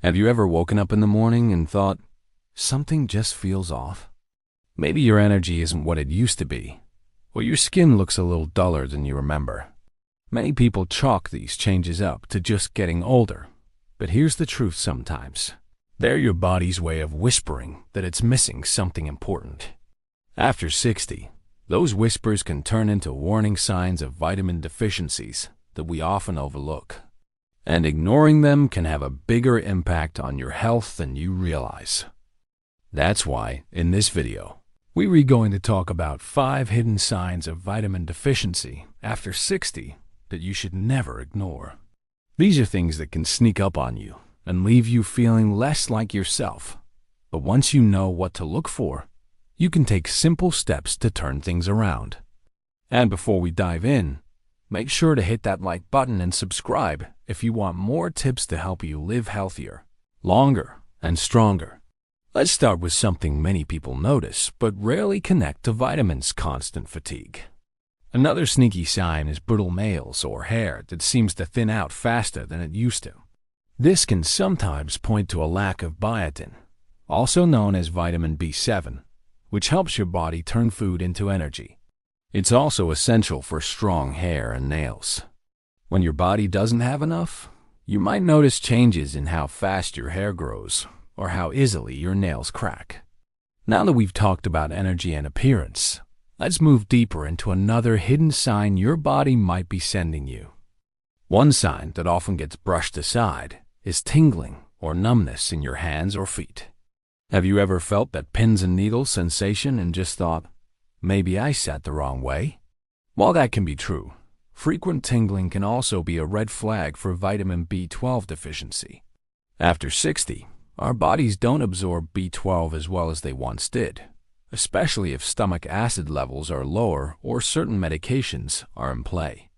Have you ever woken up in the morning and thought, something just feels off? Maybe your energy isn't what it used to be, or your skin looks a little duller than you remember. Many people chalk these changes up to just getting older, but here's the truth sometimes. They're your body's way of whispering that it's missing something important. After 60, those whispers can turn into warning signs of vitamin deficiencies that we often overlook. And ignoring them can have a bigger impact on your health than you realize. That's why, in this video, we're going to talk about 5 hidden signs of vitamin deficiency after 60 that you should never ignore. These are things that can sneak up on you and leave you feeling less like yourself. But once you know what to look for, you can take simple steps to turn things around. And before we dive in, make sure to hit that like button and subscribe if you want more tips to help you live healthier, longer, and stronger. Let's start with something many people notice but rarely connect to vitamins: constant fatigue. Another sneaky sign is brittle nails or hair that seems to thin out faster than it used to. This can sometimes point to a lack of biotin, also known as vitamin B7, which helps your body turn food into energy. It's also essential for strong hair and nails. When your body doesn't have enough, you might notice changes in how fast your hair grows or how easily your nails crack. Now that we've talked about energy and appearance, let's move deeper into another hidden sign your body might be sending you. One sign that often gets brushed aside is tingling or numbness in your hands or feet. Have you ever felt that pins and needles sensation and just thought, maybe I sat the wrong way? While that can be true, frequent tingling can also be a red flag for vitamin B12 deficiency. After 60, our bodies don't absorb B12 as well as they once did, especially if stomach acid levels are lower or certain medications are in play.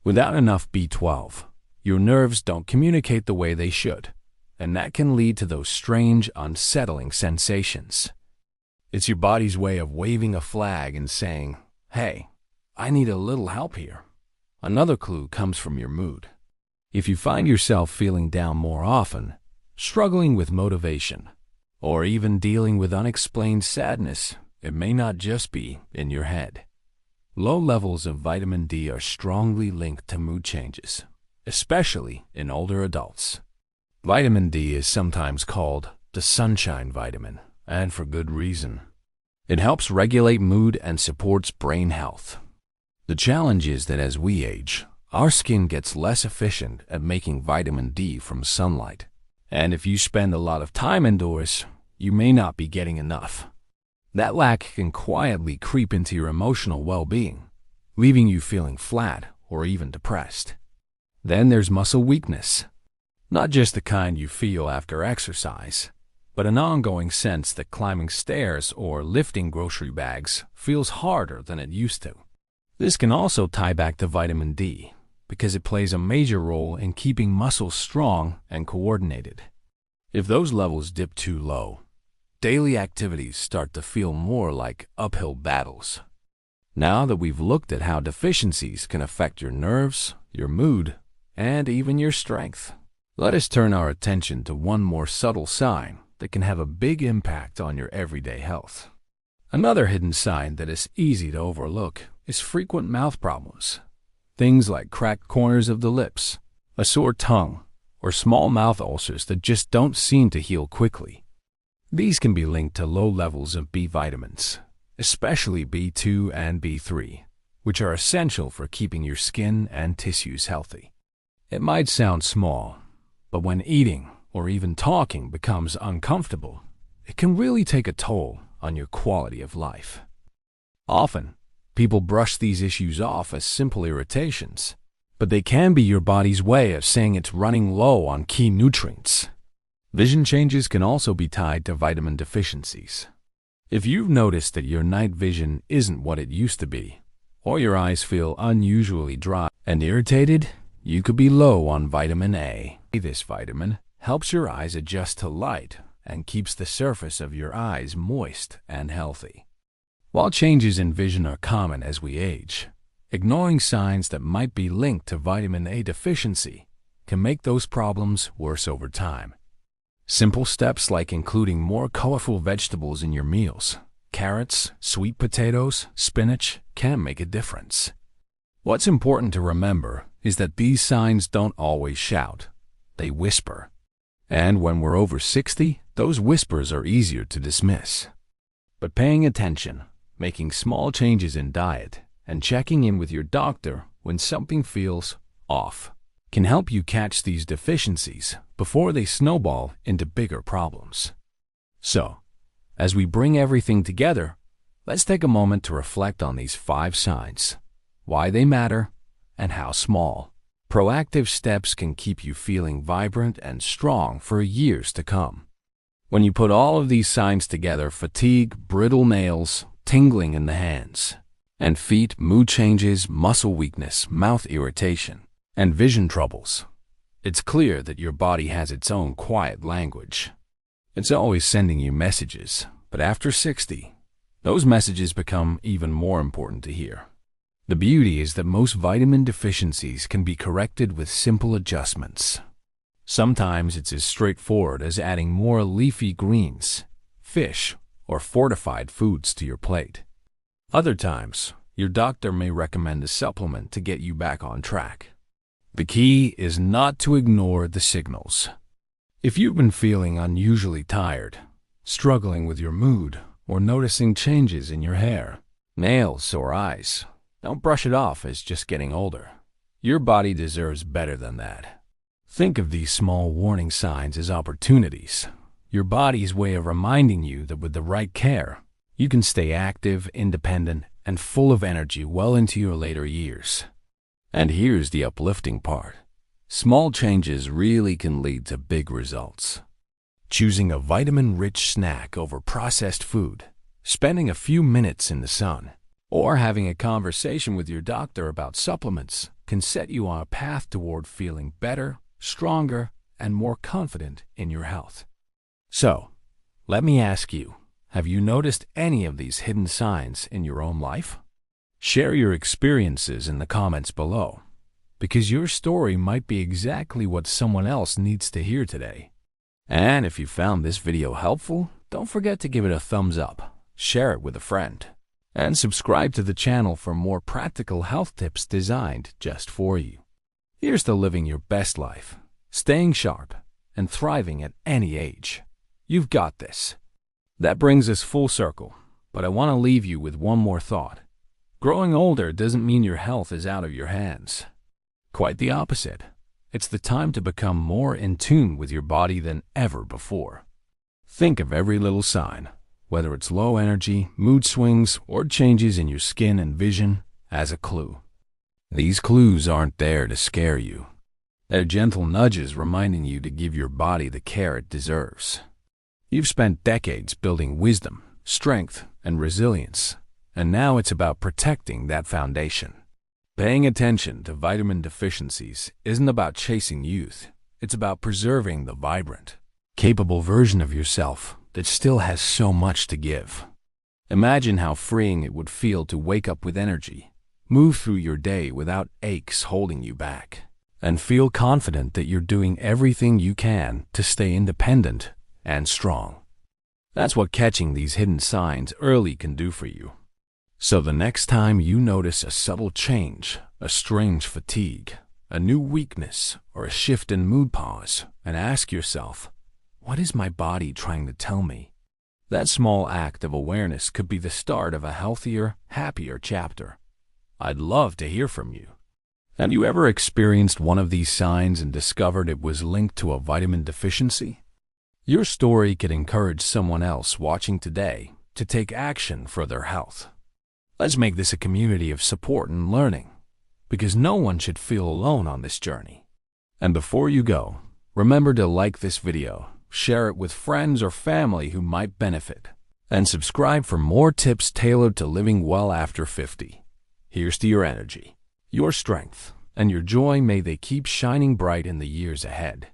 Without enough B12, your nerves don't communicate the way they should, and that can lead to those strange, unsettling sensations. It's your body's way of waving a flag and saying, hey, I need a little help here. Another clue comes from your mood. If you find yourself feeling down more often, struggling with motivation, or even dealing with unexplained sadness, it may not just be in your head. Low levels of vitamin D are strongly linked to mood changes, especially in older adults. Vitamin D is sometimes called the sunshine vitamin, and for good reason. It helps regulate mood and supports brain health. The challenge is that as we age, our skin gets less efficient at making vitamin D from sunlight. And if you spend a lot of time indoors, you may not be getting enough. That lack can quietly creep into your emotional well-being, leaving you feeling flat or even depressed. Then there's muscle weakness. Not just the kind you feel after exercise, but an ongoing sense that climbing stairs or lifting grocery bags feels harder than it used to. This can also tie back to vitamin D, because it plays a major role in keeping muscles strong and coordinated. If those levels dip too low, daily activities start to feel more like uphill battles. Now that we've looked at how deficiencies can affect your nerves, your mood, and even your strength, let us turn our attention to one more subtle sign that can have a big impact on your everyday health. Another hidden sign that is easy to overlook is frequent mouth problems. Things like cracked corners of the lips, a sore tongue, or small mouth ulcers that just don't seem to heal quickly. These can be linked to low levels of B vitamins, especially B2 and B3, which are essential for keeping your skin and tissues healthy. It might sound small, but when eating or even talking becomes uncomfortable, it can really take a toll on your quality of life. Often, people brush these issues off as simple irritations, but they can be your body's way of saying it's running low on key nutrients. Vision changes can also be tied to vitamin deficiencies. If you've noticed that your night vision isn't what it used to be, or your eyes feel unusually dry and irritated, you could be low on vitamin A. This vitamin helps your eyes adjust to light and keeps the surface of your eyes moist and healthy. While changes in vision are common as we age, ignoring signs that might be linked to vitamin A deficiency can make those problems worse over time. Simple steps like including more colorful vegetables in your meals, carrots, sweet potatoes, spinach, can make a difference. What's important to remember is that these signs don't always shout. They whisper. And when we're over 60, those whispers are easier to dismiss. But paying attention, making small changes in diet, and checking in with your doctor when something feels off can help you catch these deficiencies before they snowball into bigger problems. So, as we bring everything together, let's take a moment to reflect on these 5 signs, why they matter, and how small, proactive steps can keep you feeling vibrant and strong for years to come. When you put all of these signs together, fatigue, brittle nails, tingling in the hands and feet, mood changes, muscle weakness, mouth irritation, and vision troubles, it's clear that your body has its own quiet language. It's always sending you messages, but after 60, those messages become even more important to hear. The beauty is that most vitamin deficiencies can be corrected with simple adjustments. Sometimes it's as straightforward as adding more leafy greens, fish, or fortified foods to your plate. Other times, your doctor may recommend a supplement to get you back on track. The key is not to ignore the signals. If you've been feeling unusually tired, struggling with your mood, or noticing changes in your hair, nails, or eyes, don't brush it off as just getting older. Your body deserves better than that. Think of these small warning signs as opportunities, your body's way of reminding you that with the right care, you can stay active, independent, and full of energy well into your later years. And here's the uplifting part. Small changes really can lead to big results. Choosing a vitamin-rich snack over processed food, spending a few minutes in the sun, or having a conversation with your doctor about supplements can set you on a path toward feeling better, stronger, and more confident in your health. So, let me ask you, have you noticed any of these hidden signs in your own life? Share your experiences in the comments below, because your story might be exactly what someone else needs to hear today. And if you found this video helpful, don't forget to give it a thumbs up, share it with a friend, and subscribe to the channel for more practical health tips designed just for you. Here's to living your best life, staying sharp, and thriving at any age. You've got this. That brings us full circle, but I want to leave you with one more thought. Growing older doesn't mean your health is out of your hands. Quite the opposite. It's the time to become more in tune with your body than ever before. Think of every little sign, whether it's low energy, mood swings, or changes in your skin and vision, as a clue. These clues aren't there to scare you. They're gentle nudges reminding you to give your body the care it deserves. You've spent decades building wisdom, strength, and resilience, and now it's about protecting that foundation. Paying attention to vitamin deficiencies isn't about chasing youth. It's about preserving the vibrant, capable version of yourself that still has so much to give. Imagine how freeing it would feel to wake up with energy, move through your day without aches holding you back, and feel confident that you're doing everything you can to stay independent and strong. That's what catching these hidden signs early can do for you. So the next time you notice a subtle change, a strange fatigue, a new weakness, or a shift in mood, pause and ask yourself, what is my body trying to tell me? That small act of awareness could be the start of a healthier, happier chapter. I'd love to hear from you. Have you ever experienced one of these signs and discovered it was linked to a vitamin deficiency? Your story could encourage someone else watching today to take action for their health. Let's make this a community of support and learning, because no one should feel alone on this journey. And before you go, remember to like this video, share it with friends or family who might benefit, and subscribe for more tips tailored to living well after 50. Here's to your energy, your strength, and your joy. May they keep shining bright in the years ahead.